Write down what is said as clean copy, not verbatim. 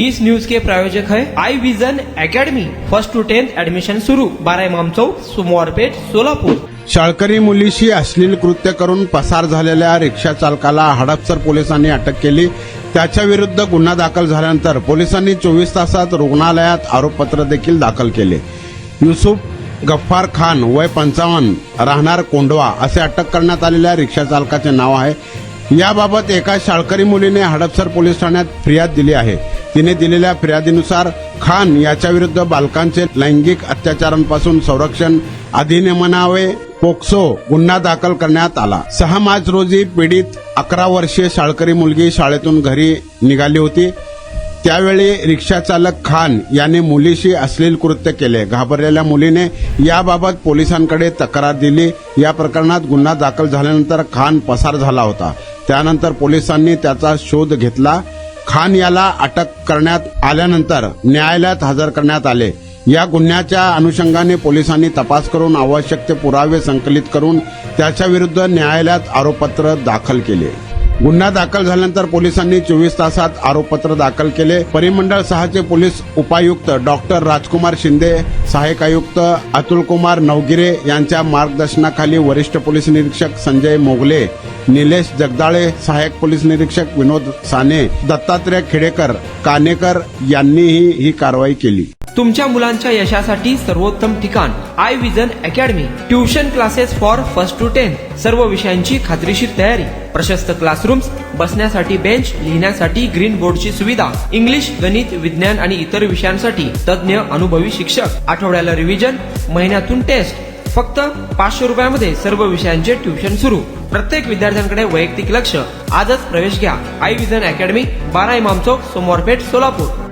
इस news के प्रायोजक है I Vision Academy. 1st to 10th admission शुरू। 12 इमाम चौक, सोमवारपेठ, सोलापूर। शाळकरी मुलीशी अश्लील कृत्य करून पसार झालेल्या रिक्षा चालकाला हडपसर पोलिसांनी अटक केली। त्याच्या विरुद्ध गुन्हा दाखल झाल्यानंतर पोलिसांनी 24 तासात रुग्णालयात आरोपपत्र देखील दाखल केले। युसुफ गफ्फार खान वय 55 राहणार कोंडवा असे अटक करण्यात आलेल्या रिक्षा चालकाचे नाव आहे। याबाबत एका शाळकरी मुलीने हडपसर पोलीस ठाण्यात फिर्याद दिली आहे। तिने दिलेल्या फिर्यादीनुसार खान याच्याविरुद्ध बालकांचे लैंगिक अत्याचारांपासून संरक्षण अधिनियमान्वये पोक्सो गुन्हा दाखल करण्यात आला। 6 मार्च रोजी पीडित 11 वर्षीय शाळकरी मुलगी शाळेतून घरी निघाली होती। त्यावेळी रिक्षा चालक खान याने मुलीशी अश्लील कृत्य केले। घाबरलेल्या मुलीने याबाबत पोलिसांकडे तक्रार दिली। या प्रकरणात गुन्हा दाखल झाल्यानंतर खान पसार झाला होता। त्यानंतर पोलिसांनी त्याचा शोध घेतला। खान याला अटक करण्यात आल्यानंतर न्यायालयात हजर करण्यात आले। या गुन्ह्याच्या अनुषंगाने पोलिसांनी तपास करून आवश्यक ते पुरावे संकलित करून त्याच्या विरुद्ध न्यायालयात आरोपपत्र दाखल केले। गुन्हा दाखल झाल्यानंतर पोलिसांनी 24 तासात आरोपपत्र दाखल केले। परिमंडळ 6चे पोलीस उपायुक्त डॉक्टर राजकुमार शिंदे, सहाय्यक आयुक्त अतुलकुमार नवगिरे यांच्या मार्गदर्शनाखाली वरिष्ठ पोलीस निरीक्षक संजय मोगले, निलेश जगदाळे, सहाय्यक पोलीस निरीक्षक विनोद साने, दत्तात्रय खेडेकर, कानेकर यांनीही ही कारवाई केली। तुमच्या मुलांच्या यशासाठी सर्वोत्तम ठिकाण I Vision Academy. Tuition classes for 1st to 10th, सर्व विषयांची खात्रीशीर तयारी, प्रशस्त क्लासरूम्स, बसण्यासाठी बेंच, लिहिण्यासाठी ग्रीन बोर्डची सुविधा, इंग्लिश, गणित, विज्ञान आणि इतर विषयांसाठी तज्ञ अनुभवी शिक्षक, आठवड्याला रिव्हिजन, महिन्यातून टेस्ट। फक्त 500 रुपयामध्ये सर्व विषयांचे ट्युशन सुरू। प्रत्येक विद्यार्थ्यांकडे वैयक्तिक लक्ष। आजच प्रवेश घ्या। आई विजन अकॅडमी, 12 इमाम चौक, सोमवारपेठ, सोलापूर।